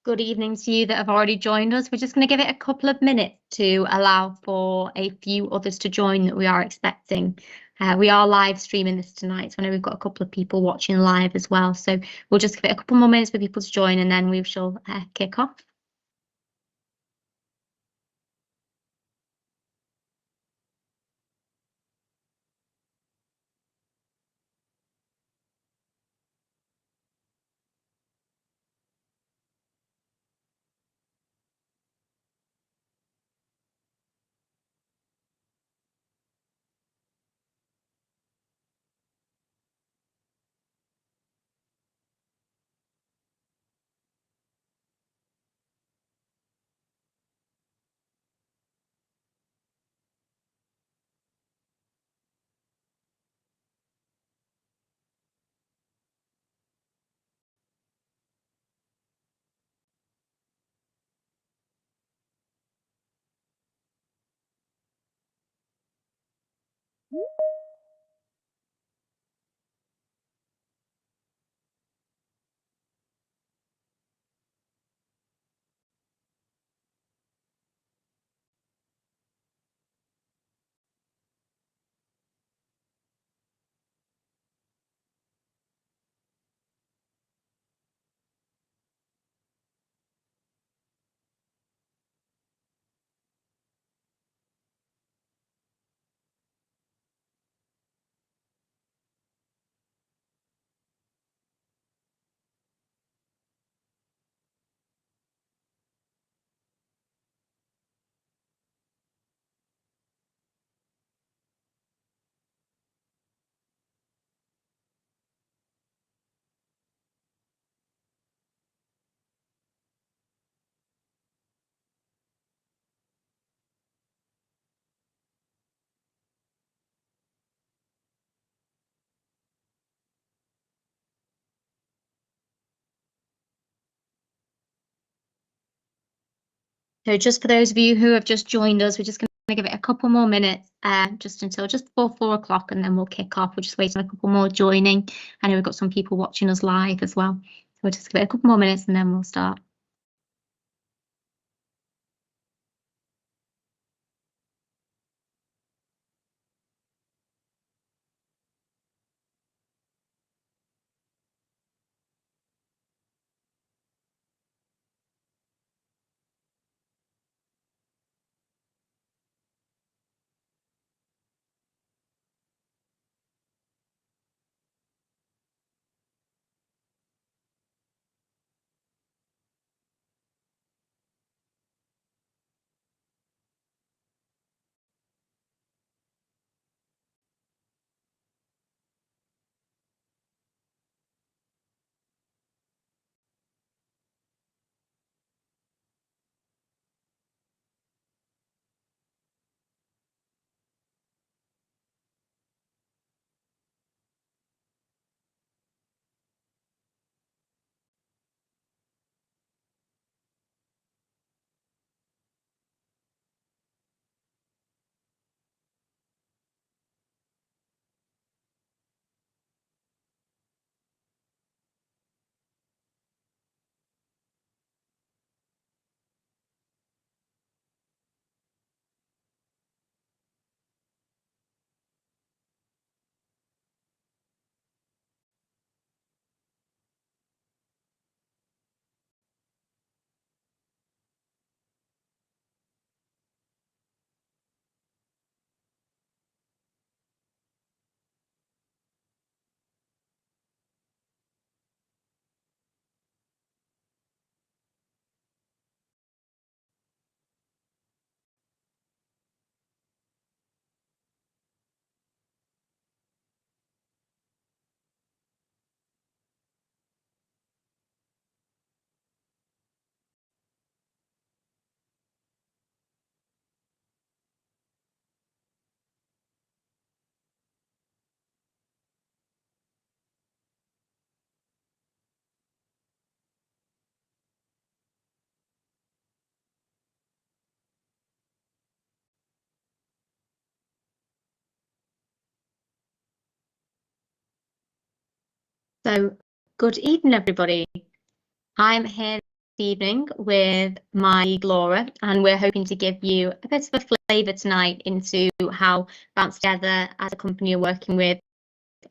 good evening to you that have already joined us. We're just going to give it a couple of minutes to allow for a few others to join that we are expecting. We are live streaming this tonight, so I know we've got a couple of people watching live as well. So we'll just give it a couple more minutes for people to join, and then we shall kick off. So just for those of you who have just joined us, we're just going to give it a couple more minutes, just until just before 4 o'clock, and then we'll kick off. We're just waiting on a couple more joining. I know we've got some people watching us live as well. So we'll just give it a couple more minutes and then we'll start. So good evening, everybody. I'm here evening with my colleague Laura, and we're hoping to give you a bit of a flavour tonight into how Bounce Together as a company are working with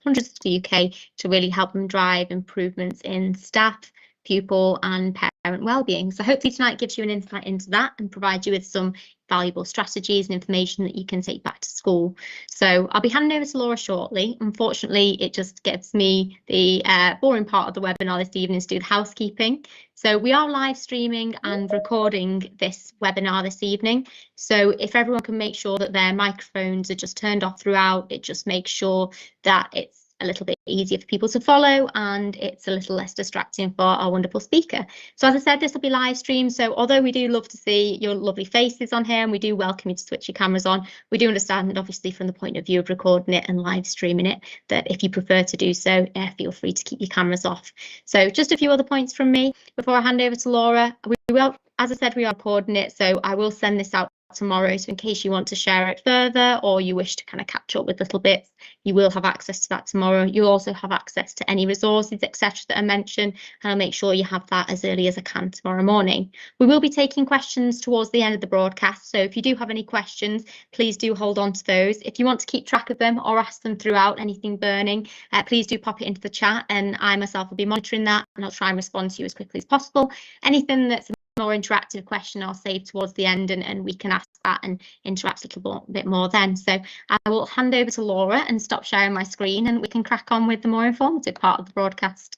hundreds of the UK to really help them drive improvements in staff, pupil and parent wellbeing. So hopefully tonight gives you an insight into that and provides you with some valuable strategies and information that you can take back to school. So I'll be handing over to Laura shortly. Unfortunately, it just gives me the boring part of the webinar this evening to do the housekeeping. So we are live streaming and recording this webinar this evening. So if everyone can make sure that their microphones are just turned off throughout, it just makes sure that it's a little bit easier for people to follow and it's a little less distracting for our wonderful speaker. So as I said, this will be live streamed. So although we do love to see your lovely faces on here and we do welcome you to switch your cameras on, we do understand, obviously, from the point of view of recording it and live streaming it, that if you prefer to do so, feel free to keep your cameras off. So just a few other points from me before I hand over to Laura. We will, as I said, we are recording it, so I will send this out tomorrow, so in case you want to share it further or you wish to kind of catch up with little bits, you will have access to that tomorrow. You'll also have access to any resources, etc., that are mentioned, and I'll make sure you have that as early as I can tomorrow morning. We will be taking questions towards the end of the broadcast, so if you do have any questions, please do hold on to those. If you want to keep track of them or ask them throughout, anything burning, please do pop it into the chat, and I myself will be monitoring that, and I'll try and respond to you as quickly as possible. Anything that's more interactive question I'll save towards the end, and we can ask that and interact a little bit more then. So I will hand over to Laura and stop sharing my screen, and we can crack on with the more informative part of the broadcast.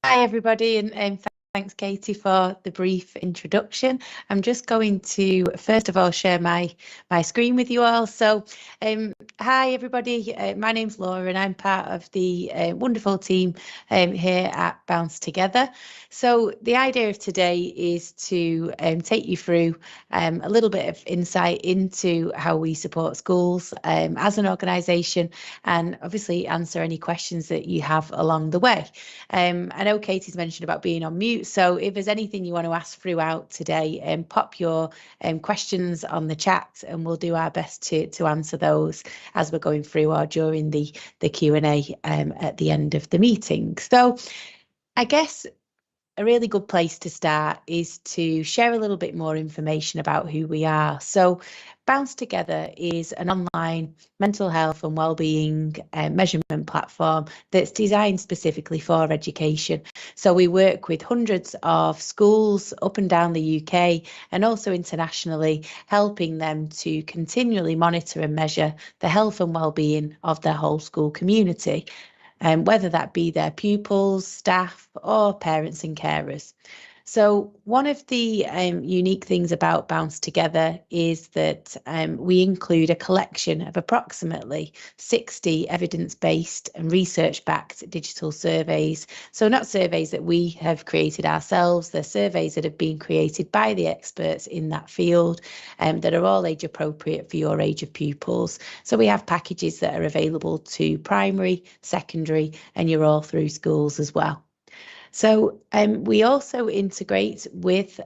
Hi everybody, and thanks Katie for the brief introduction. I'm just going to first of all share my screen with you all. So hi everybody, my name's Laura and I'm part of the wonderful team here at Bounce Together. So the idea of today is to take you through a little bit of insight into how we support schools as an organisation, and obviously answer any questions that you have along the way. I know Katie's mentioned about being on mute, so if there's anything you want to ask throughout today, pop your questions on the chat and we'll do our best to answer those as we're going through or during the Q&A at the end of the meeting. So I guess a really good place to start is to share a little bit more information about who we are. So Bounce Together is an online mental health and wellbeing measurement platform that's designed specifically for education. So we work with hundreds of schools up and down the UK and also internationally, helping them to continually monitor and measure the health and wellbeing of their whole school community, whether that be their pupils, staff or parents and carers. So one of the unique things about Bounce Together is that we include a collection of approximately 60 evidence-based and research-backed digital surveys. So not surveys that we have created ourselves, they're surveys that have been created by the experts in that field that are all age appropriate for your age of pupils. So we have packages that are available to primary, secondary and your all through schools as well. So we also integrate with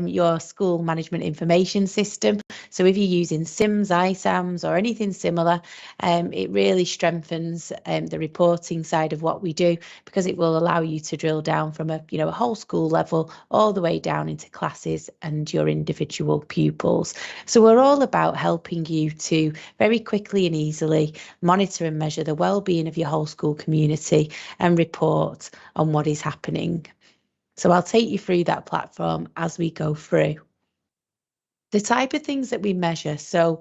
your school management information system. So if you're using SIMS, ISAMs or anything similar, it really strengthens the reporting side of what we do, because it will allow you to drill down from a whole school level all the way down into classes and your individual pupils. So we're all about helping you to very quickly and easily monitor and measure the well-being of your whole school community and report on what is happening. So I'll take you through that platform as we go through. The type of things that we measure. So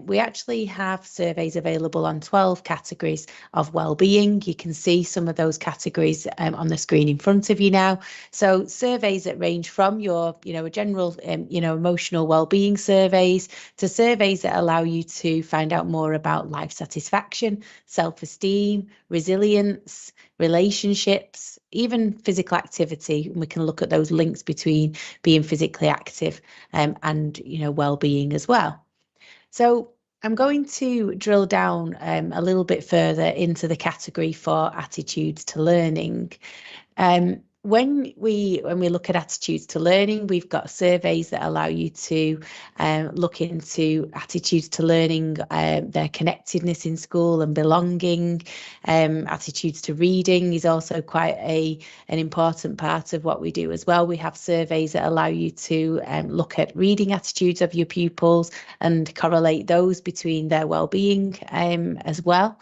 we actually have surveys available on 12 categories of well-being. You can see some of those categories on the screen in front of you now. So surveys that range from your, a general, emotional well-being surveys to surveys that allow you to find out more about life satisfaction, self-esteem, resilience, relationships, even physical activity. And we can look at those links between being physically active and well-being as well. So I'm going to drill down a little bit further into the category for attitudes to learning. when we look at attitudes to learning, we've got surveys that allow you to look into attitudes to learning, their connectedness in school and belonging. Attitudes to reading is also quite an important part of what we do as well. We have surveys that allow you to look at reading attitudes of your pupils and correlate those between their well-being as well.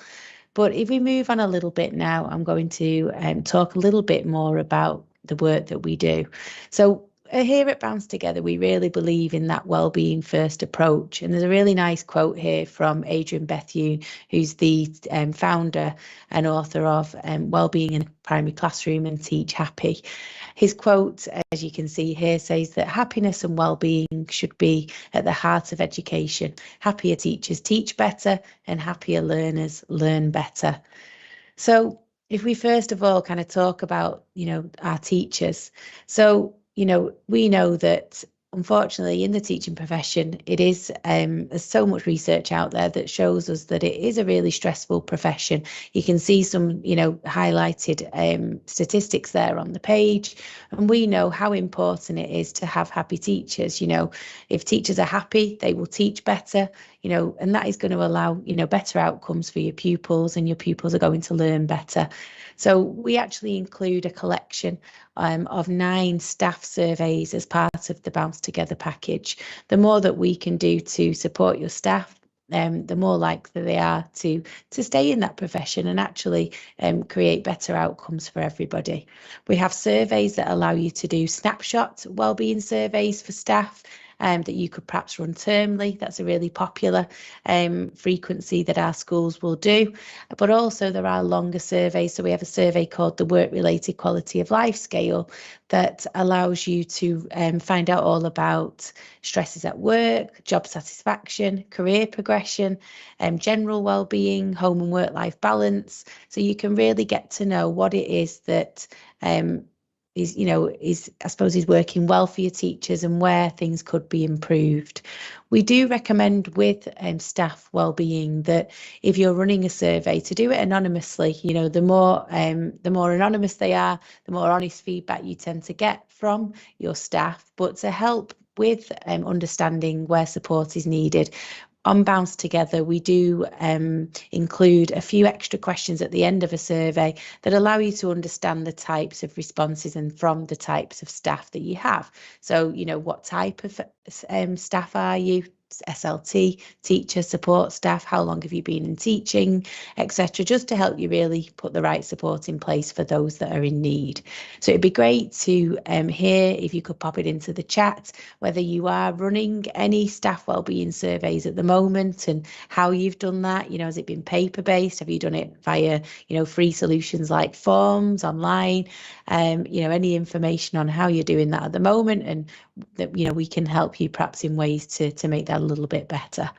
But if we move on a little bit now, I'm going to talk a little bit more about the work that we do. So here at Bounce Together, we really believe in that wellbeing first approach. And there's a really nice quote here from Adrian Bethune, who's the founder and author of Wellbeing in a Primary Classroom and Teach Happy. His quote, as you can see here, says that happiness and well-being should be at the heart of education. Happier teachers teach better and happier learners learn better. So if we first of all kind of talk about, our teachers. So, we know that unfortunately in the teaching profession, it is, there's so much research out there that shows us that it is a really stressful profession. You can see some, highlighted statistics there on the page, and we know how important it is to have happy teachers. If teachers are happy, they will teach better, and that is going to allow, better outcomes for your pupils, and your pupils are going to learn better. So we actually include a collection of 9 staff surveys as part of the Bounce Together package. The more that we can do to support your staff, the more likely they are to stay in that profession and actually create better outcomes for everybody. We have surveys that allow you to do snapshot wellbeing surveys for staff. That you could perhaps run termly. That's a really popular frequency that our schools will do. But also there are longer surveys. So we have a survey called the Work-Related Quality of Life Scale that allows you to find out all about stresses at work, job satisfaction, career progression, general well-being, home and work-life balance. So you can really get to know what it is that is I suppose is working well for your teachers and where things could be improved. We do recommend with staff wellbeing that if you're running a survey, to do it anonymously. The more anonymous they are, the more honest feedback you tend to get from your staff. But to help with understanding where support is needed, on Bounce Together, we do include a few extra questions at the end of a survey that allow you to understand the types of responses and from the types of staff that you have. So, what type of staff are you? SLT, teacher, support staff, how long have you been in teaching, etc., just to help you really put the right support in place for those that are in need. So it'd be great to hear if you could pop it into the chat, whether you are running any staff wellbeing surveys at the moment and how you've done that. Has it been paper-based? Have you done it via, free solutions like forms online? Any information on how you're doing that at the moment, and that, we can help you perhaps in ways to make that a little bit better.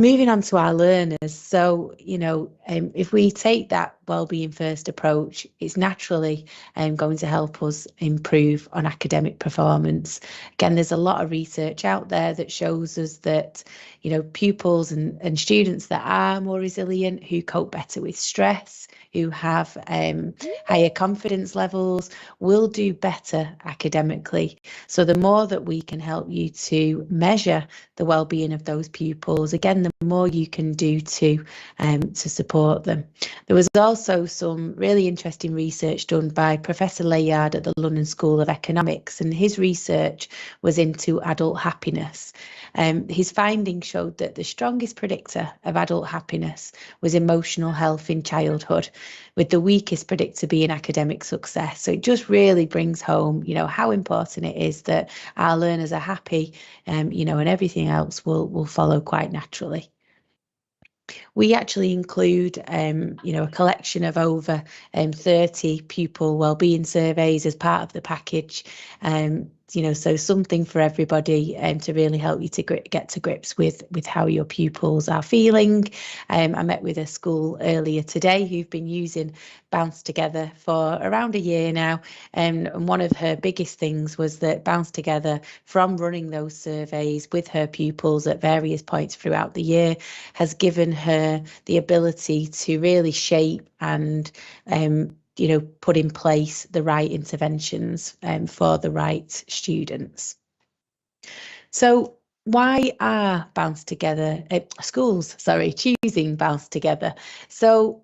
Moving on to our learners. So, if we take that wellbeing first approach, it's naturally going to help us improve on academic performance. Again, there's a lot of research out there that shows us that, pupils and students that are more resilient, who cope better with stress, who have higher confidence levels, will do better academically. So the more that we can help you to measure the well-being of those pupils, again, the more you can do to support them. There was also some really interesting research done by Professor Layard at the London School of Economics, and his research was into adult happiness. His findings showed that the strongest predictor of adult happiness was emotional health in childhood, with the weakest predictor being academic success. So it just really brings home, how important it is that our learners are happy, and everything else will follow quite naturally. We actually include, a collection of over 30 pupil wellbeing surveys as part of the package. So something for everybody to really help you to get to grips with how your pupils are feeling. I met with a school earlier today who've been using Bounce Together for around a year now, and one of her biggest things was that Bounce Together, from running those surveys with her pupils at various points throughout the year, has given her the ability to really shape and put in place the right interventions for the right students. So why are schools choosing Bounce Together? So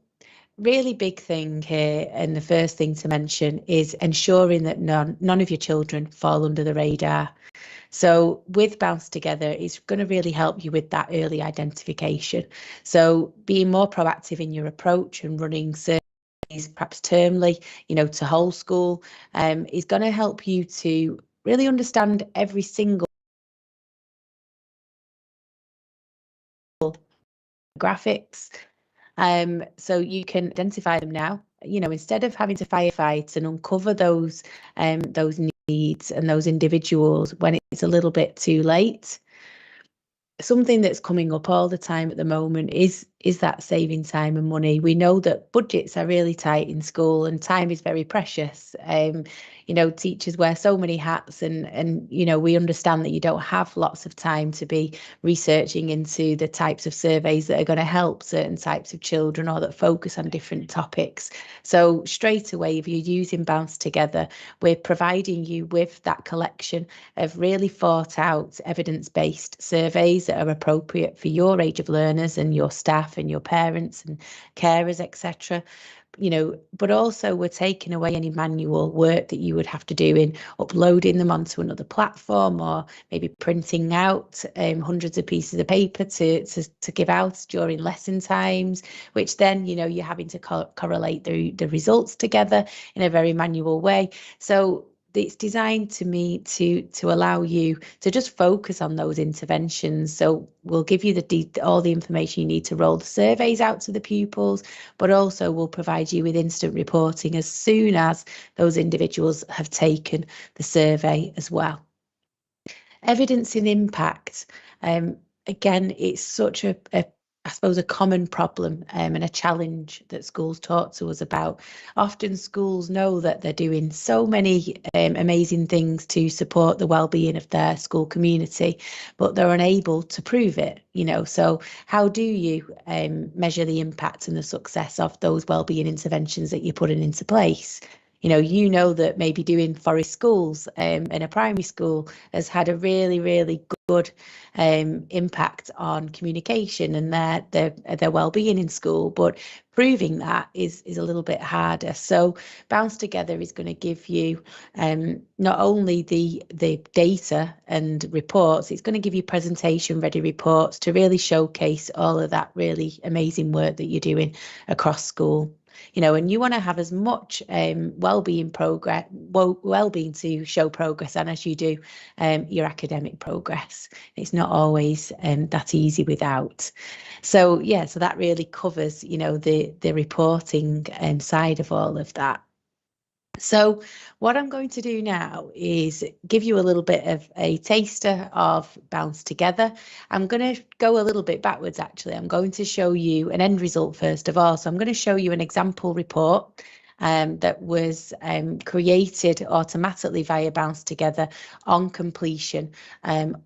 really big thing here, and the first thing to mention is ensuring that none of your children fall under the radar. So with Bounce Together, it's going to really help you with that early identification. So being more proactive in your approach and running surveys, perhaps termly, to whole school, is going to help you to really understand every single graphics. So you can identify them now, instead of having to firefight and uncover those needs and those individuals when it's a little bit too late. Something that's coming up all the time at the moment is that saving time and money. We know that budgets are really tight in school and time is very precious. Teachers wear so many hats, and we understand that you don't have lots of time to be researching into the types of surveys that are going to help certain types of children or that focus on different topics. So straight away, if you're using Bounce Together, we're providing you with that collection of really thought out evidence-based surveys that are appropriate for your age of learners and your staff and your parents and carers, etc. But also we're taking away any manual work that you would have to do in uploading them onto another platform, or maybe printing out hundreds of pieces of paper to give out during lesson times, which then you're having to correlate the results together in a very manual way. So it's designed to allow you to just focus on those interventions. So we'll give you all the information you need to roll the surveys out to the pupils, but also we'll provide you with instant reporting as soon as those individuals have taken the survey as well. Evidence in impact. Again, it's such I suppose a common problem and a challenge that schools talk to us about. Often schools know that they're doing so many amazing things to support the well-being of their school community, but they're unable to prove it. So how do you measure the impact and the success of those well-being interventions that you're putting into place? That maybe doing forest schools in a primary school has had a really, really good impact on communication and their well-being in school, but proving that is a little bit harder. So Bounce Together is going to give you not only the data and reports, it's going to give you presentation ready reports to really showcase all of that really amazing work that you're doing across school. And you want to have as much well-being to show progress and as you do your academic progress. It's not always that easy without. So that really covers the reporting side of all of that. So what I'm going to do now is give you a little bit of a taster of Bounce Together. I'm going to go a little bit backwards, actually. I'm going to show you an end result first of all. So I'm going to show you an example report that was created automatically via Bounce Together on completion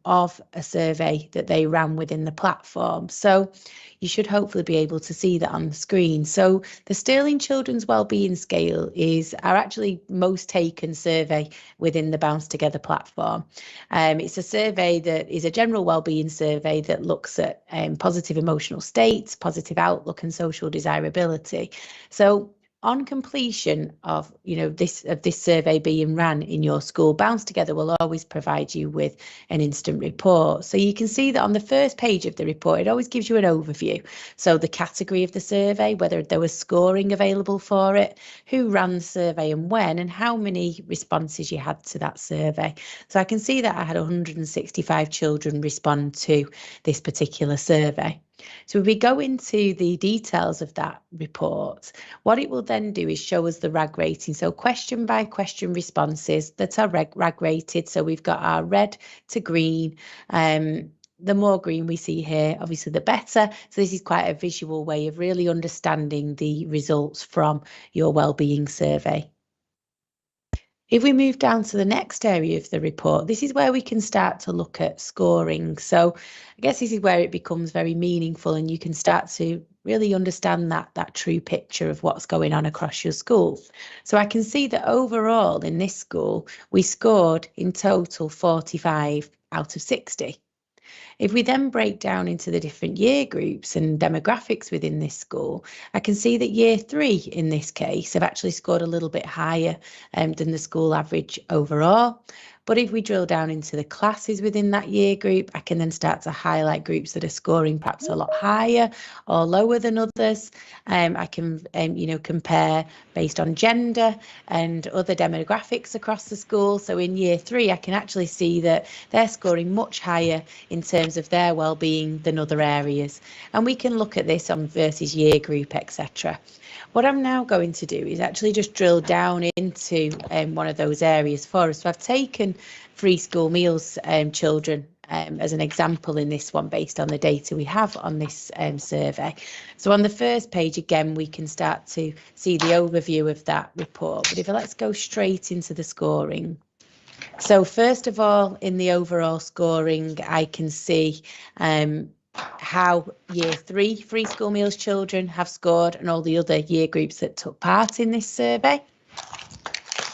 of a survey that they ran within the platform. So you should hopefully be able to see that on the screen. So the Sterling Children's Wellbeing Scale is our actually most taken survey within the Bounce Together platform. It's a survey that is a general wellbeing survey that looks at positive emotional states, positive outlook and social desirability. So on completion of this survey being ran in your school, Bounce Together will always provide you with an instant report. So you can see that on the first page of the report, it always gives you an overview. So the category of the survey, whether there was scoring available for it, who ran the survey and when, and how many responses you had to that survey. So I can see that I had 165 children respond to this particular survey. So if we go into the details of that report, what it will then do is show us the RAG rating. So question by question responses that are RAG rated. So we've got our red to green. The more green we see here, obviously the better. So this is quite a visual way of really understanding the results from your wellbeing survey. If we move down to the next area of the report, this is where we can start to look at scoring. So I guess this is where it becomes very meaningful and you can start to really understand that true picture of what's going on across your school. So I can see that overall in this school, we scored in total 45 out of 60. If we then break down into the different year groups and demographics within this school, I can see that year 3 in this case have actually scored a little bit higher than the school average overall. But if we drill down into the classes within that year group, I can then start to highlight groups that are scoring perhaps a lot higher or lower than others. I can, compare based on gender and other demographics across the school. So in year 3, I can actually see that they're scoring much higher in terms of their well-being than other areas. And we can look at this on versus year group, etc. What I'm now going to do is actually just drill down into one of those areas for us. So I've taken free school meals children as an example in this one based on the data we have on this survey. So on the first page, again, we can start to see the overview of that report. But let's go straight into the scoring. So first of all, in the overall scoring, I can see how year 3 free school meals children have scored and all the other year groups that took part in this survey.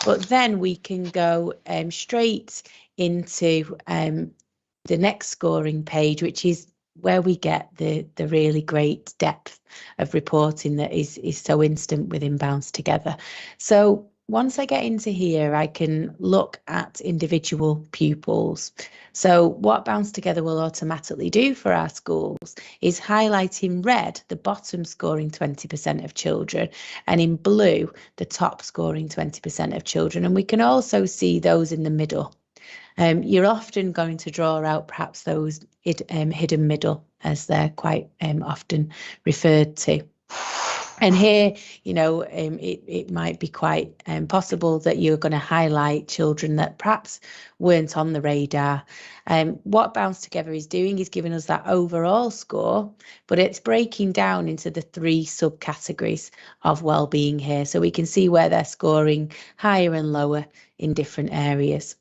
But then we can go straight into the next scoring page, which is where we get the really great depth of reporting that is so instant within Bounce Together. So once I get into here, I can look at individual pupils. So what Bounce Together will automatically do for our schools is highlight in red the bottom scoring 20% of children, and in blue the top scoring 20% of children. And we can also see those in the middle. You're often going to draw out perhaps those hidden middle, as they're quite often referred to. And here, it might be quite possible that you're going to highlight children that perhaps weren't on the radar. What Bounce Together is doing is giving us that overall score, but it's breaking down into the 3 subcategories of well-being here. So we can see where they're scoring higher and lower in different areas.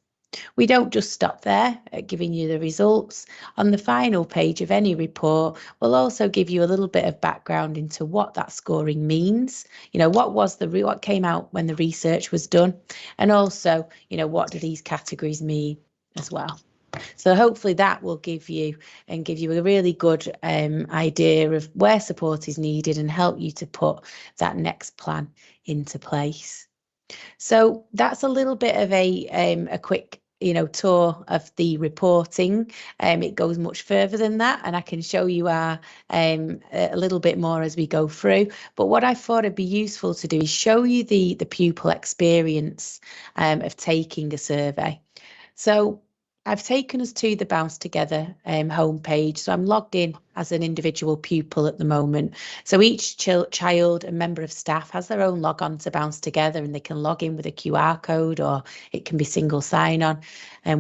We don't just stop there at giving you the results. On the final page of any report, we'll also give you a little bit of background into what that scoring means. What came out when the research was done, and also, what do these categories mean as well. So hopefully that will give you a really good idea of where support is needed and help you to put that next plan into place. So that's a little bit of a quick tour of the reporting. It goes much further than that, and I can show you a little bit more as we go through. But what I thought it'd be useful to do is show you the pupil experience of taking a survey. So I've taken us to the Bounce Together homepage. So I'm logged in as an individual pupil at the moment. So each child and member of staff has their own log on to Bounce Together, and they can log in with a QR code, or it can be single sign-on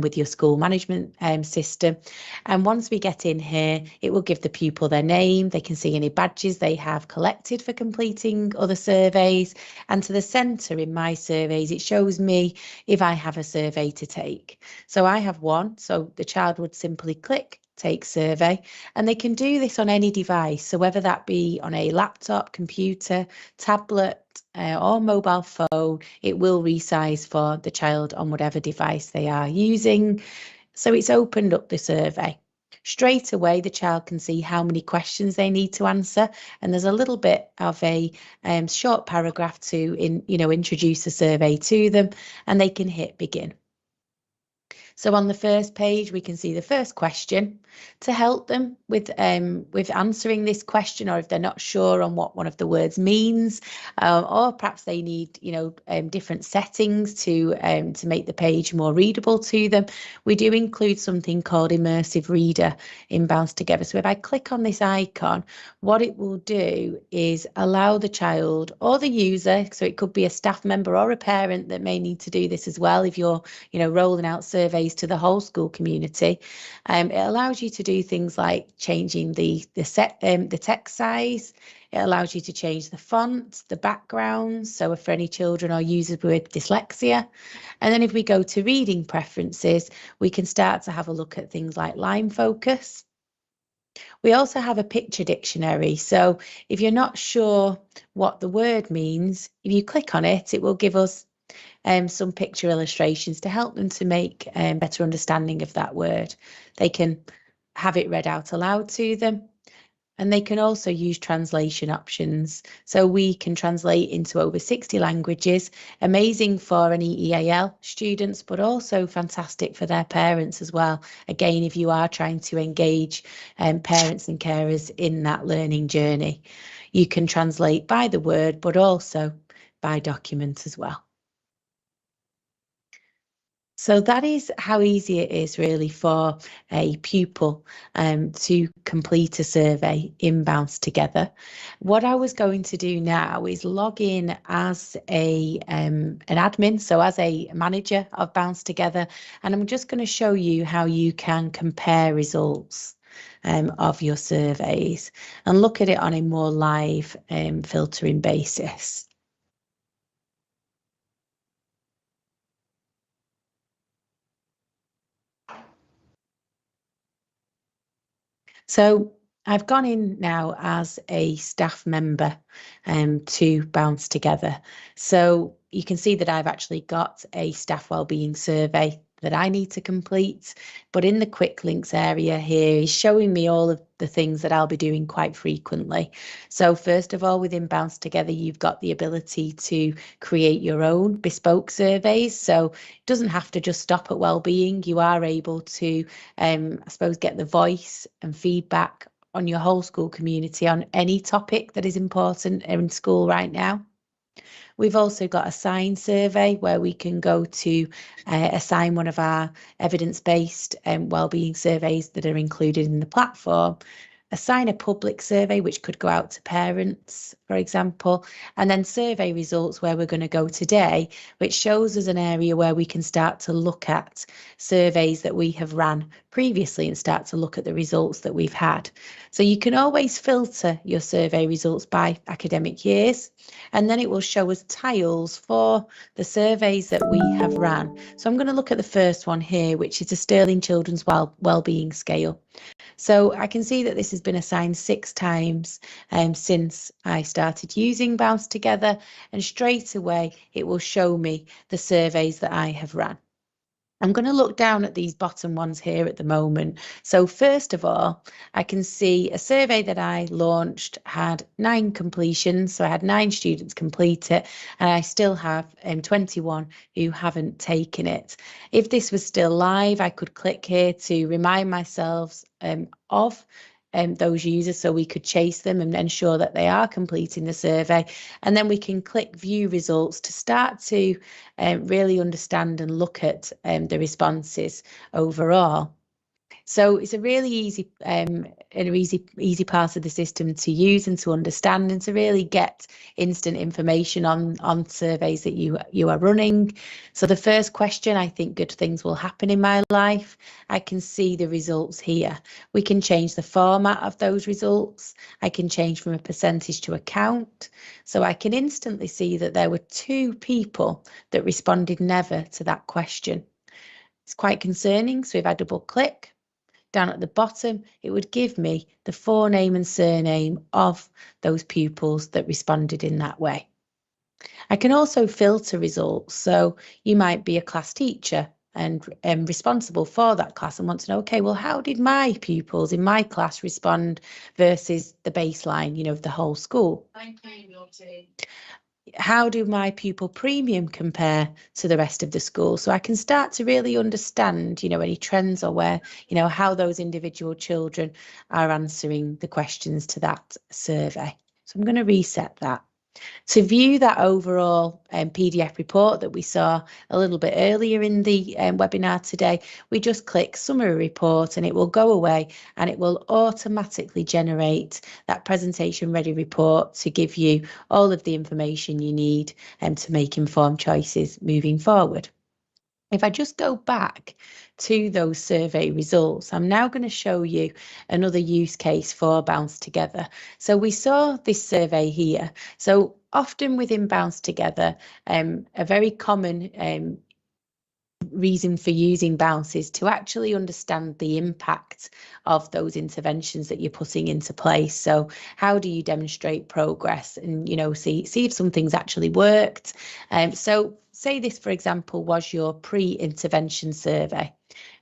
with your school management system. And once we get in here, it will give the pupil their name. They can see any badges they have collected for completing other surveys. And to the centre in my surveys, it shows me if I have a survey to take. So I have one, so the child would simply click Take Survey, and they can do this on any device. So whether that be on a laptop, computer, tablet, or mobile phone, it will resize for the child on whatever device they are using. So it's opened up the survey. Straight away, the child can see how many questions they need to answer, and there's a little bit of a short paragraph to introduce the survey to them, and they can hit begin. So on the first page, we can see the first question to help them with answering this question, or if they're not sure on what one of the words means, or perhaps they need different settings to make the page more readable to them. We do include something called Immersive Reader in Bounce Together. So if I click on this icon, what it will do is allow the child or the user, so it could be a staff member or a parent that may need to do this as well if you're rolling out surveys to the whole school community. It allows you to do things like changing the text size. It allows you to change the font, the background, so for any children or users with dyslexia. And then if we go to reading preferences, we can start to have a look at things like line focus. We also have a picture dictionary. So if you're not sure what the word means, if you click on it, it will give us some picture illustrations to help them to make better understanding of that word. They can have it read out aloud to them. And they can also use translation options. So we can translate into over 60 languages, amazing for any EAL students, but also fantastic for their parents as well. Again, if you are trying to engage parents and carers in that learning journey, you can translate by the word, but also by document as well. So that is how easy it is really for a pupil to complete a survey in Bounce Together. What I was going to do now is log in as an admin, so as a manager of Bounce Together, and I'm just going to show you how you can compare results of your surveys and look at it on a more live filtering basis. So I've gone in now as a staff member to Bounce Together. So you can see that I've actually got a staff wellbeing survey that I need to complete. But in the quick links area here is showing me all of the things that I'll be doing quite frequently. So first of all, within Bounce Together, you've got the ability to create your own bespoke surveys. So it doesn't have to just stop at wellbeing. You are able to, I suppose, get the voice and feedback on your whole school community on any topic that is important in school right now. We've also got a sign survey where we can go to assign one of our evidence-based wellbeing surveys that are included in the platform. Assign a public survey, which could go out to parents, for example, and then survey results where we're going to go today, which shows us an area where we can start to look at surveys that we have ran previously and start to look at the results that we've had. So you can always filter your survey results by academic years, and then it will show us tiles for the surveys that we have ran. So I'm going to look at the first one here, which is the Sterling Children's Wellbeing Scale. So I can see that this has been assigned 6 times since I started using Bounce Together, and straight away it will show me the surveys that I have run. I'm going to look down at these bottom ones here at the moment. So first of all, I can see a survey that I launched had 9 completions. So I had 9 students complete it, and I still have 21 who haven't taken it. If this was still live, I could click here to remind myself of those users so we could chase them and ensure that they are completing the survey. And then we can click view results to start to really understand and look at the responses overall. So it's a really easy easy part of the system to use and to understand and to really get instant information on surveys that you are running. So the first question, I think good things will happen in my life. I can see the results here. We can change the format of those results. I can change from a percentage to a count. So I can instantly see that there were 2 people that responded never to that question. It's quite concerning. So if I double click, down at the bottom, it would give me the forename and surname of those pupils that responded in that way. I can also filter results. So you might be a class teacher and responsible for that class and want to know, okay, well, how did my pupils in my class respond versus the baseline, of the whole school? How do my pupil premium compare to the rest of the school? So I can start to really understand, any trends or where, how those individual children are answering the questions to that survey. So I'm going to reset that. To view that overall PDF report that we saw a little bit earlier in the webinar today, we just click Summary Report and it will go away and it will automatically generate that presentation ready report to give you all of the information you need to make informed choices moving forward. If I just go back to those survey results, I'm now going to show you another use case for Bounce Together. So we saw this survey here. So often within Bounce Together, a very common reason for using Bounce is to actually understand the impact of those interventions that you're putting into place. So how do you demonstrate progress and, you know, see if something's actually worked? So say this, for example, was your pre-intervention survey,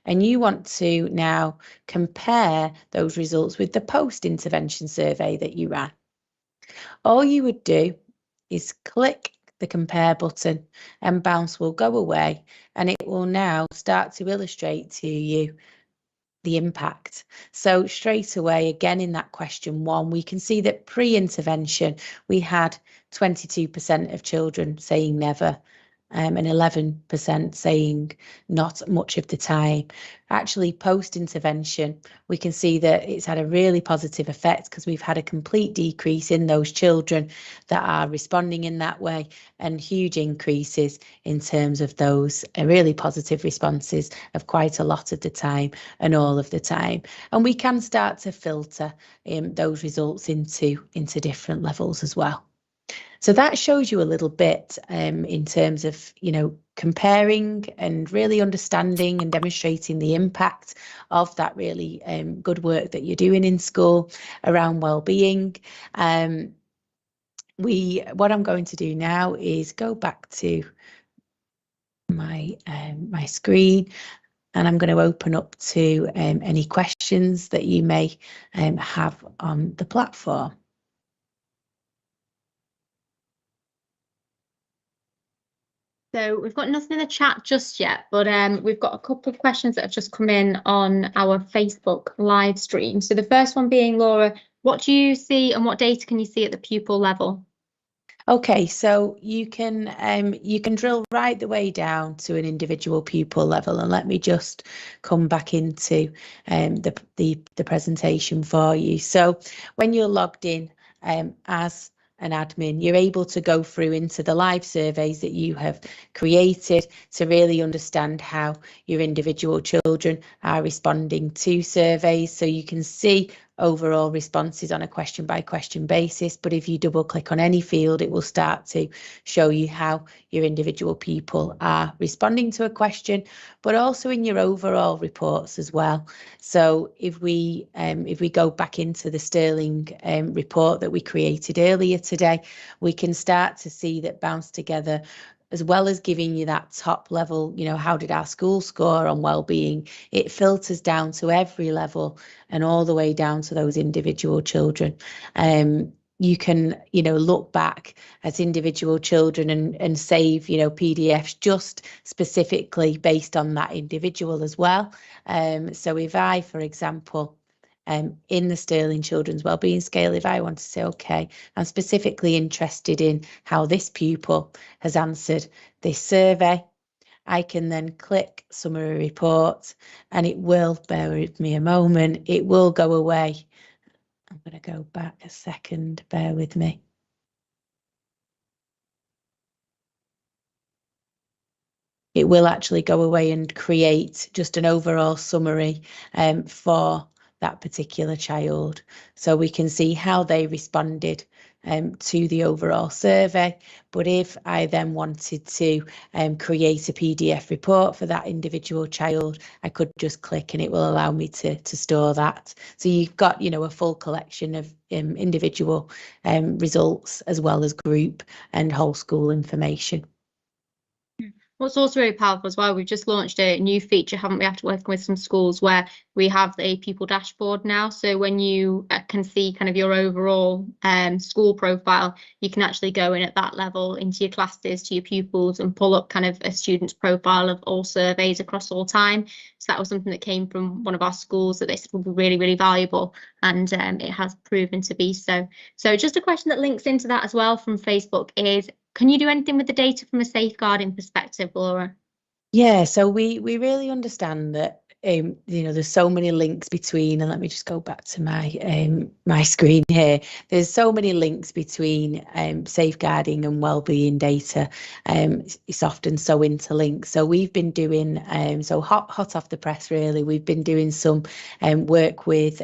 and you want to now compare those results with the post-intervention survey that you ran. All you would do is click the compare button and Bounce will go away, and it will now start to illustrate to you the impact. So straight away, again, in that question 1, we can see that pre-intervention, we had 22% of children saying never, and 11% saying not much of the time. Actually, post-intervention, we can see that it's had a really positive effect because we've had a complete decrease in those children that are responding in that way, and huge increases in terms of those really positive responses of quite a lot of the time and all of the time. And we can start to filter those results into different levels as well. So that shows you a little bit in terms of, you know, comparing and really understanding and demonstrating the impact of that really good work that you're doing in school around well-being. What I'm going to do now is go back to my my screen, and I'm going to open up to any questions that you may have on the platform. So we've got nothing in the chat just yet, but we've got a couple of questions that have just come in on our Facebook live stream. So the first one being, Laura, what do you see and what data can you see at the pupil level? Okay, so you can drill right the way down to an individual pupil level, and let me just come back into the presentation for you. So when you're logged in as an admin, you're able to go through into the live surveys that you have created to really understand how your individual children are responding to surveys. So you can see overall responses on a question by question basis, but if you double click on any field, it will start to show you how your individual people are responding to a question, but also in your overall reports as well. So if we go back into the Sterling report that we created earlier today, we can start to see that Bounce Together, as well as giving you that top level, you know, how did our school score on well-being, it filters down to every level and all the way down to those individual children. You can, you know, look back at individual children and save, you know, PDFs just specifically based on that individual as well. So if I, for example, in the Sterling Children's Wellbeing Scale, if I want to say, okay, I'm specifically interested in how this pupil has answered this survey, I can then click Summary Report, and it will, bear with me a moment, it will go away. I'm going to go back a second, bear with me. It will actually go away and create just an overall summary for that particular child. So we can see how they responded to the overall survey. But if I then wanted to create a PDF report for that individual child, I could just click and it will allow me to store that. So you've got, you know, a full collection of individual results as well as group and whole school information. What's also really powerful as well, we've just launched a new feature, haven't we, after working with some schools, where we have a pupil dashboard now. So when you can see kind of your overall school profile, you can actually go in at that level into your classes, to your pupils, and pull up kind of a student's profile of all surveys across all time. So that was something that came from one of our schools that they said would be really, really valuable, and it has proven to be so. So just a question that links into that as well from Facebook is, can you do anything with the data from a safeguarding perspective, Laura? Yeah, so we really understand that there's so many links between, and let me just go back to my my screen here. There's so many links between safeguarding and wellbeing data. It's often so interlinked. So we've been doing so hot off the press really. We've been doing some work with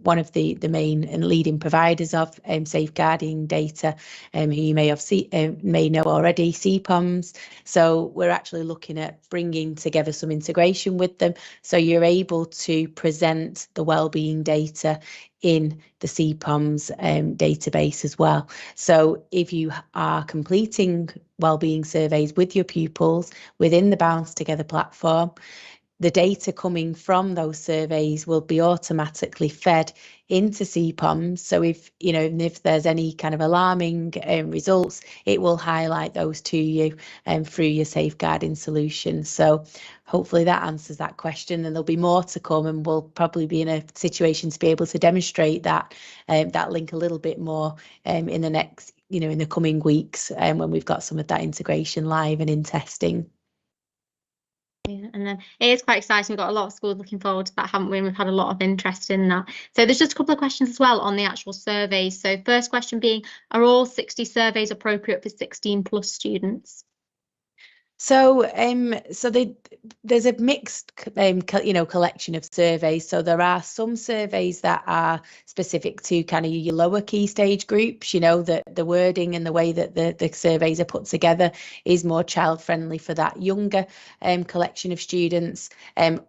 one of the main and leading providers of safeguarding data, who you may know already, CPOMs. So we're actually looking at bringing together some integration with them. So you're able to present the wellbeing data in the CPOMs database as well. So if you are completing wellbeing surveys with your pupils within the Bounce Together platform, the data coming from those surveys will be automatically fed into CPOMs. So if there's any kind of alarming results, it will highlight those to you through your safeguarding solution. So hopefully that answers that question, and there'll be more to come, and we'll probably be in a situation to be able to demonstrate that link a little bit more in the next, in the coming weeks, when we've got some of that integration live and in testing. Yeah, and then it is quite exciting. We've got a lot of schools looking forward to that, haven't we? And we've had a lot of interest in that. So there's just a couple of questions as well on the actual surveys. So first question being, are all 60 surveys appropriate for 16+ students? So, there's a mixed, collection of surveys. So there are some surveys that are specific to kind of your lower key stage groups. The wording and the way that the surveys are put together is more child friendly for that younger collection of students.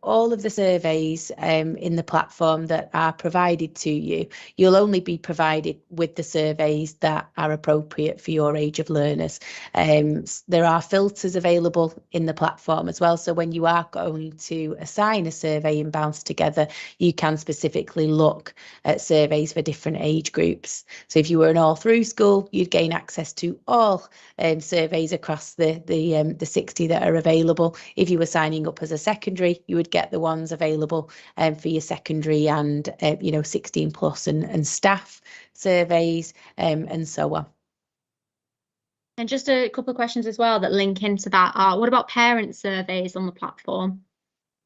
All of the surveys in the platform that are provided to you, you'll only be provided with the surveys that are appropriate for your age of learners. There are filters available in the platform as well. So when you are going to assign a survey in Bounce Together, you can specifically look at surveys for different age groups. So if you were an all through school, you'd gain access to all surveys across the 60 that are available. If you were signing up as a secondary, you would get the ones available for your secondary and 16+ and staff surveys, and so on. And just a couple of questions as well that link into that are, what about parent surveys on the platform?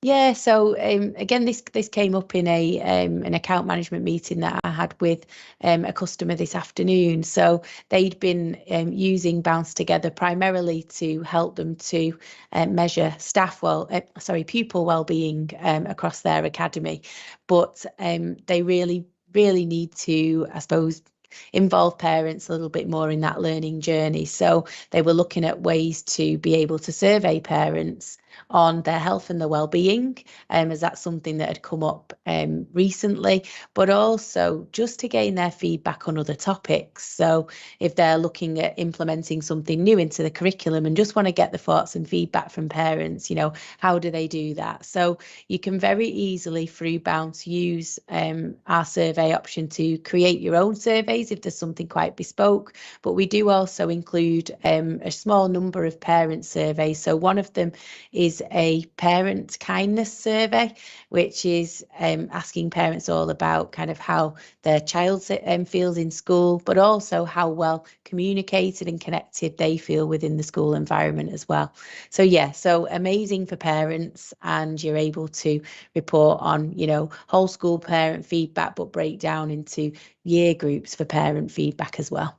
Yeah, so again, this came up in an account management meeting that I had with a customer this afternoon. So they'd been using Bounce Together primarily to help them to measure pupil wellbeing across their academy, but they really need to, I suppose, involve parents a little bit more in that learning journey. So they were looking at ways to be able to survey parents on their health and their well-being, as that's something that had come up recently, but also just to gain their feedback on other topics. So if they're looking at implementing something new into the curriculum and just want to get the thoughts and feedback from parents, how do they do that? So you can very easily through Bounce use our survey option to create your own surveys if there's something quite bespoke, but we do also include a small number of parent surveys. So one of them is a parent kindness survey, which is asking parents all about kind of how their child feels in school, but also how well communicated and connected they feel within the school environment as well. So yeah, so amazing for parents, and you're able to report on, whole school parent feedback, but break down into year groups for parent feedback as well.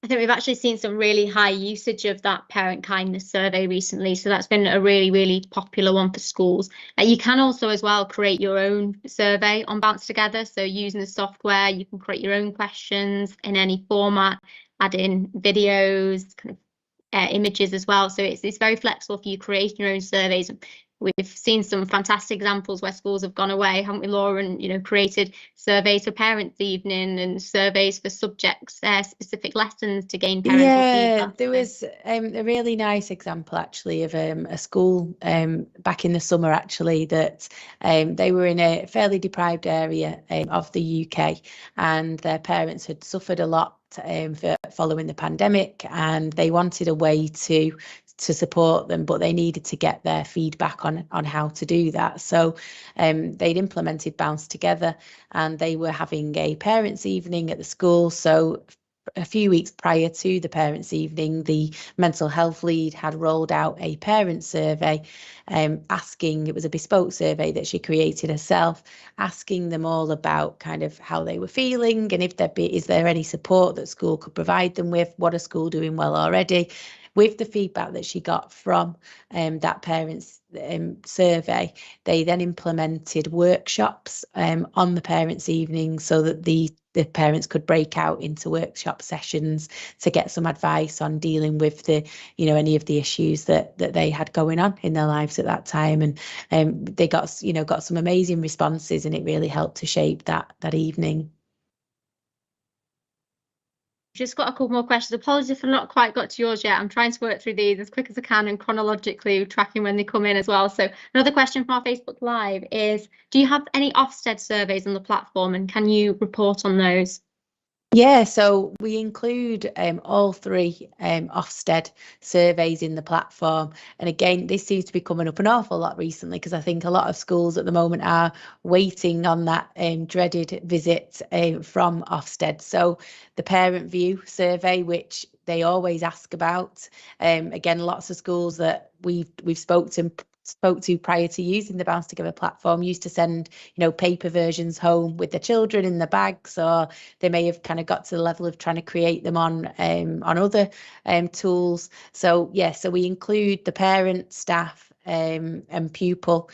I think we've actually seen some really high usage of that parent kindness survey recently. So that's been a really, really popular one for schools. You can also as well create your own survey on Bounce Together. So using the software, you can create your own questions in any format, add in videos, kind of images as well. So it's very flexible for you creating your own surveys. We've seen some fantastic examples where schools have gone away, haven't we, Laura, and created surveys for parents' evening and surveys for subjects, specific lessons to gain parental feedback. There was a really nice example actually of a school back in the summer actually that they were in a fairly deprived area of the UK, and their parents had suffered a lot following the pandemic, and they wanted a way to support them, but they needed to get their feedback on how to do that. So they'd implemented Bounce Together, and they were having a parents' evening at the school. So a few weeks prior to the parents' evening, the mental health lead had rolled out a parent survey, asking, it was a bespoke survey that she created herself, asking them all about kind of how they were feeling and if is there any support that school could provide them with, what are school doing well already. With the feedback that she got from that parents' survey, they then implemented workshops on the parents' evening so that the parents could break out into workshop sessions to get some advice on dealing with the, any of the issues that they had going on in their lives at that time. And they got some amazing responses, and it really helped to shape that evening. Just got a couple more questions. Apologies if I've not quite got to yours yet. I'm trying to work through these as quick as I can and chronologically tracking when they come in as well. So another question from our Facebook Live is, do you have any Ofsted surveys on the platform, and can you report on those? Yeah, so we include all 3 Ofsted surveys in the platform. And again, this seems to be coming up an awful lot recently, because I think a lot of schools at the moment are waiting on that dreaded visit from Ofsted. So the Parent View survey, which they always ask about, again, lots of schools that we've spoke to prior to using the Bounce Together platform used to send, paper versions home with the children in the bags, or they may have kind of got to the level of trying to create them on other tools. So yeah, so we include the parent, staff, and pupil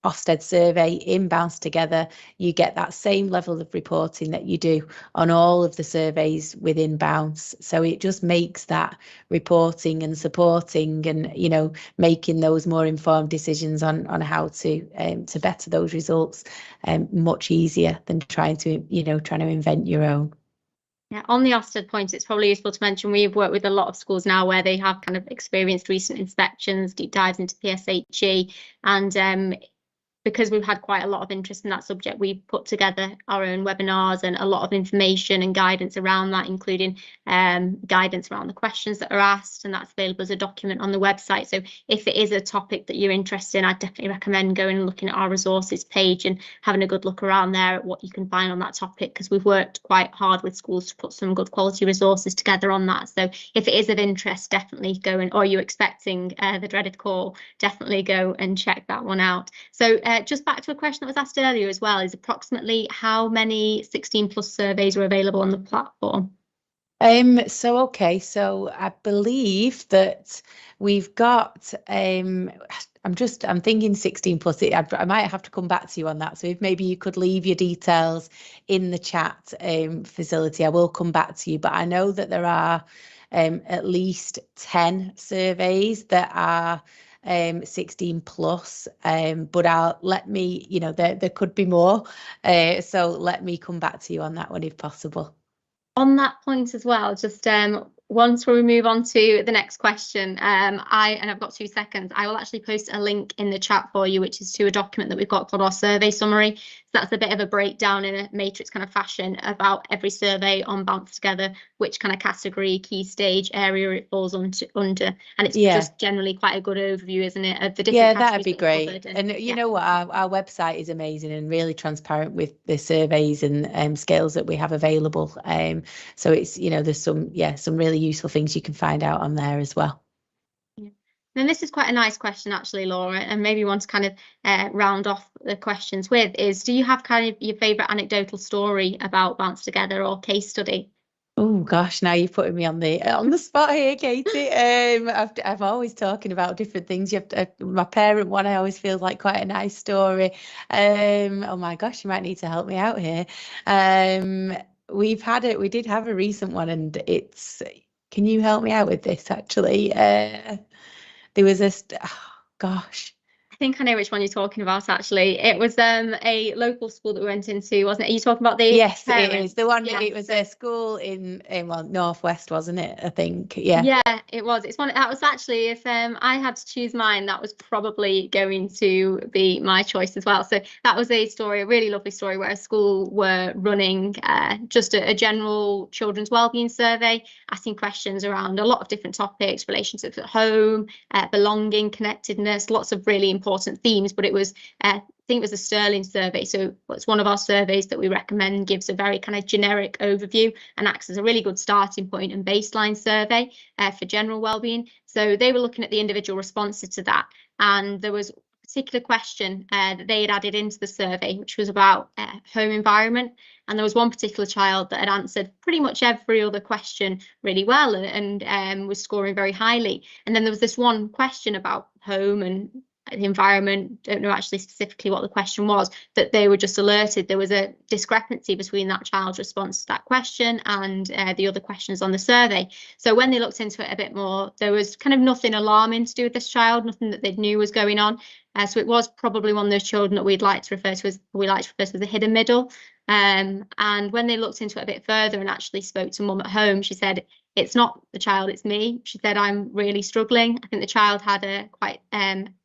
Ofsted survey in Bounce Together. You get that same level of reporting that you do on all of the surveys within Bounce. So it just makes that reporting and supporting and, making those more informed decisions on how to better those results much easier than trying to invent your own. Yeah, on the Ofsted point, it's probably useful to mention we've worked with a lot of schools now where they have kind of experienced recent inspections, deep dives into PSHE, and because we've had quite a lot of interest in that subject, we've put together our own webinars and a lot of information and guidance around that, including guidance around the questions that are asked, and that's available as a document on the website. So if it is a topic that you're interested in, I'd definitely recommend going and looking at our resources page and having a good look around there at what you can find on that topic, because we've worked quite hard with schools to put some good quality resources together on that. So if it is of interest, definitely go and, or you're expecting the dreaded call, definitely go and check that one out. So just back to a question that was asked earlier as well, is approximately how many 16+ surveys are available on the platform? So I believe that we've got I'm thinking 16+. I might have to come back to you on that. So if maybe you could leave your details in the chat facility, I will come back to you. But I know that there are at least 10 surveys that are 16+, but let me, there could be more. So let me come back to you on that one if possible. On that point as well, just once we move on to the next question, I've got 2 seconds, I will actually post a link in the chat for you, which is to a document that we've got called our survey summary. So that's a bit of a breakdown in a matrix kind of fashion about every survey on Bounce Together, which kind of category, key stage, area it falls under, and it's just generally quite a good overview, isn't it, of the different that'd be great. And you know what, our website is amazing and really transparent with the surveys and scales that we have available. So it's, there's some really useful things you can find out on there as well. And this is quite a nice question, actually, Laura, and maybe want to kind of round off the questions with is, do you have kind of your favourite anecdotal story about Bounce Together or case study? Oh gosh, now you're putting me on the spot here, Katie. I'm always talking about different things. You have to, my parent one, I always feel like quite a nice story. Oh my gosh, you might need to help me out here. We did have a recent one, and can you help me out with this actually? There was gosh. I think I know which one you're talking about, actually. It was a local school that we went into, wasn't it? Are you talking about the Yes, parents? it is. The one, it was a school in Northwest, wasn't it? I think. Yeah. Yeah, it was. It's one that was actually, if I had to choose mine, that was probably going to be my choice as well. So that was a story, a really lovely story, where a school were running just a general children's wellbeing survey, asking questions around a lot of different topics, relationships at home, belonging, connectedness, lots of really important important themes, but it was, I think it was a Sterling survey. So it's one of our surveys that we recommend, gives a very kind of generic overview and acts as a really good starting point and baseline survey for general wellbeing. So they were looking at the individual responses to that. And there was a particular question that they had added into the survey, which was about home environment. And there was one particular child that had answered pretty much every other question really well and was scoring very highly. And then there was this one question about home and the environment, don't know actually specifically what the question was, that they were just alerted there was a discrepancy between that child's response to that question and the other questions on the survey. So when they looked into it a bit more, there was kind of nothing alarming to do with this child, nothing that they knew was going on. So it was probably one of those children that we'd like to refer to as, the hidden middle. And when they looked into it a bit further and actually spoke to mum at home, she said, it's not the child, it's me. She said, I'm really struggling. I think the child had a quite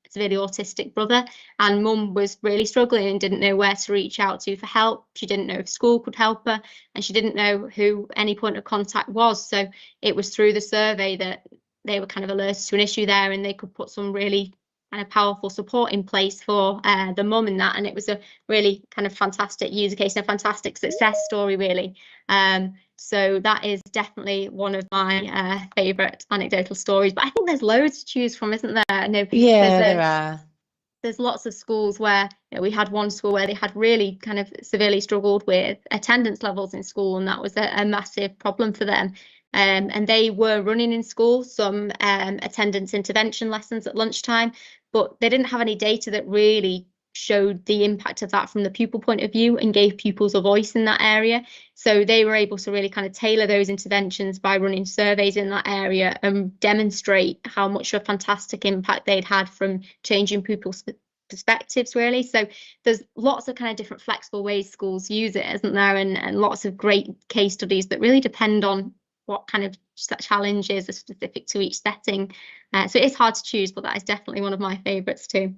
severely autistic brother, and mum was really struggling and didn't know where to reach out to for help. She didn't know if school could help her, and she didn't know who any point of contact was. So it was through the survey that they were kind of alerted to an issue there, and they could put some really kind of powerful support in place for the mum in that. And it was a really kind of fantastic user case and a fantastic success story, really. So that is definitely one of my favourite anecdotal stories. But I think there's loads to choose from, isn't there? I know there are. There's lots of schools where, you know, we had one school where they had really kind of severely struggled with attendance levels in school, and that was a massive problem for them. And they were running in school some attendance intervention lessons at lunchtime, but they didn't have any data that really showed the impact of that from the pupil point of view and gave pupils a voice in that area. So they were able to really kind of tailor those interventions by running surveys in that area and demonstrate how much of a fantastic impact they'd had from changing pupils' perspectives, really. So there's lots of kind of different flexible ways schools use it, isn't there? And lots of great case studies that really depend on what kind of challenges are specific to each setting. So it is hard to choose, but that is definitely one of my favourites too.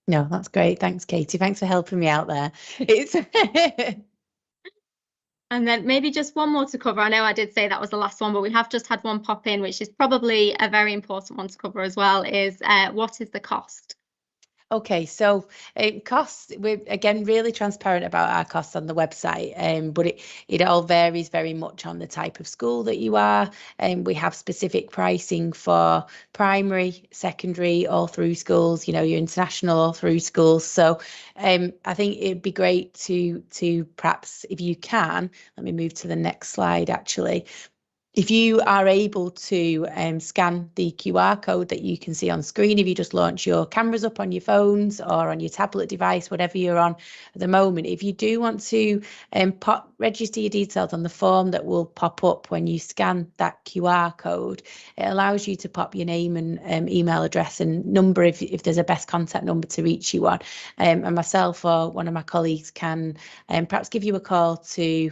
No, that's great. Thanks, Katie. Thanks for helping me out there. It's And then maybe just one more to cover. I know I did say that was the last one, but we have just had one pop in, which is probably a very important one to cover as well, is what is the cost? Okay, so costs, we're again really transparent about our costs on the website, but it all varies very much on the type of school that you are. And we have specific pricing for primary, secondary, all through schools, you know, your international all through schools. So I think it'd be great to perhaps, if you can, let me move to the next slide actually. If you are able to scan the QR code that you can see on screen, if you just launch your cameras up on your phones or on your tablet device, whatever you're on at the moment, if you do want to register your details on the form that will pop up when you scan that QR code, it allows you to pop your name and email address and number if there's a best contact number to reach you on. And myself or one of my colleagues can perhaps give you a call to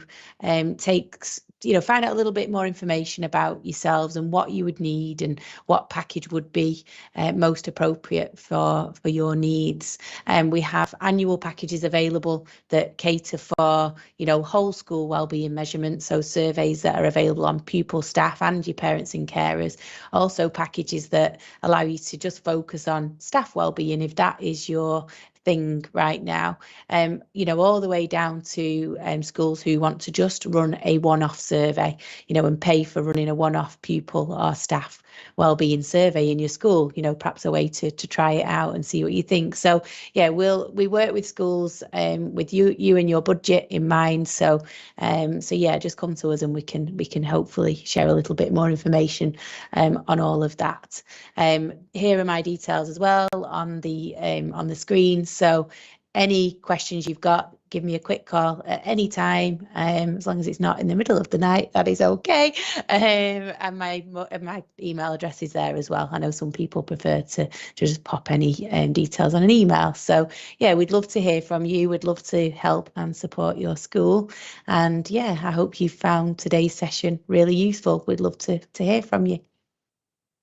find out a little bit more information about yourselves and what you would need and what package would be most appropriate for your needs. And we have annual packages available that cater for, whole school wellbeing measurements, so surveys that are available on pupil, staff and your parents and carers. Also packages that allow you to just focus on staff wellbeing if that is your thing right now, all the way down to schools who want to just run a one-off survey, and pay for running a one-off pupil or staff wellbeing survey in your school, perhaps a way to try it out and see what you think. So yeah, we work with schools with you and your budget in mind. So yeah, just come to us and we can hopefully share a little bit more information on all of that. Here are my details as well on the screen. So any questions you've got, give me a quick call at any time, as long as it's not in the middle of the night, that is okay. And my email address is there as well. I know some people prefer to just pop any details on an email. So yeah, we'd love to hear from you. We'd love to help and support your school. And yeah, I hope you found today's session really useful. We'd love to hear from you.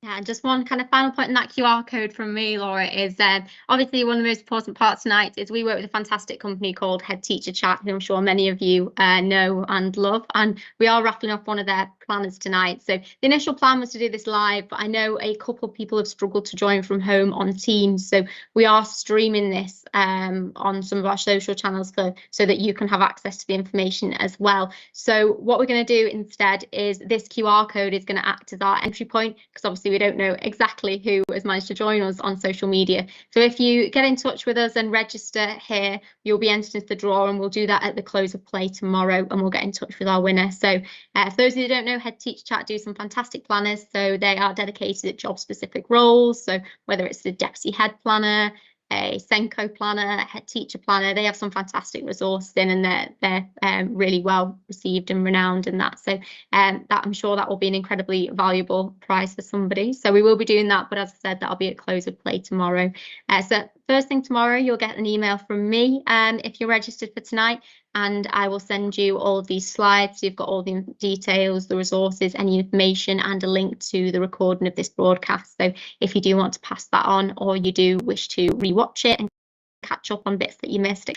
Yeah, and just one kind of final point in that QR code from me, Laura, is obviously one of the most important parts tonight is we work with a fantastic company called Head Teacher Chat, who I'm sure many of you know and love, and we are raffling off one of their planners tonight. So the initial plan was to do this live, but I know a couple of people have struggled to join from home on Teams, so we are streaming this on some of our social channels so that you can have access to the information as well. So what we're going to do instead is this QR code is going to act as our entry point, because obviously we don't know exactly who has managed to join us on social media. So if you get in touch with us and register here, you'll be entered into the draw, and we'll do that at the close of play tomorrow, and we'll get in touch with our winner. So for those of you who don't know, Head Teacher Chat do some fantastic planners. So they are dedicated at job specific roles. So whether it's the deputy head planner, a Senko planner, a head teacher planner, they have some fantastic resources in, and they're really well received and renowned in that. So that I'm sure that will be an incredibly valuable prize for somebody. So we will be doing that, but as I said, that'll be at close of play tomorrow. So first thing tomorrow, you'll get an email from me if you're registered for tonight, and I will send you all of these slides. So you've got all the details, the resources, any information, and a link to the recording of this broadcast. So if you do want to pass that on, or you do wish to rewatch it and catch up on bits that you missed,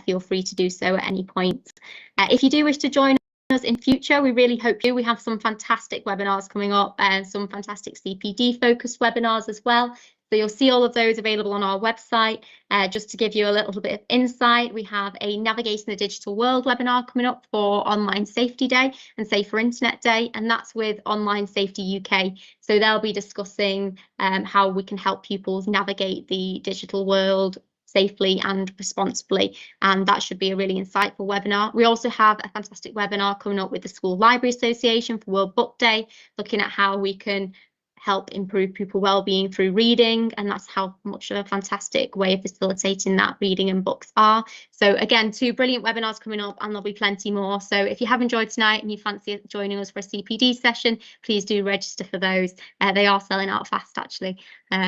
feel free to do so at any point. If you do wish to join us in future, we really hope you. We have some fantastic webinars coming up, and some fantastic CPD focused webinars as well. So you'll see all of those available on our website. Just to give you a little bit of insight, we have a Navigating the Digital World webinar coming up for Online Safety Day and Safer Internet Day, and that's with Online Safety UK. So they'll be discussing how we can help pupils navigate the digital world safely and responsibly, and that should be a really insightful webinar. We also have a fantastic webinar coming up with the School Library Association for World Book Day, looking at how we can help improve pupil well-being through reading, and that's how much of a fantastic way of facilitating that reading and books are. So again, 2 brilliant webinars coming up, and there'll be plenty more. So if you have enjoyed tonight and you fancy joining us for a CPD session, please do register for those. They are selling out fast actually,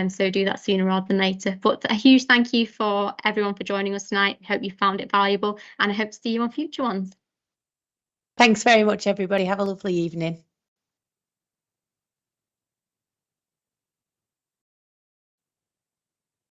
so do that sooner rather than later. But a huge thank you for everyone for joining us tonight. I hope you found it valuable, and I hope to see you on future ones. Thanks very much, everybody. Have a lovely evening.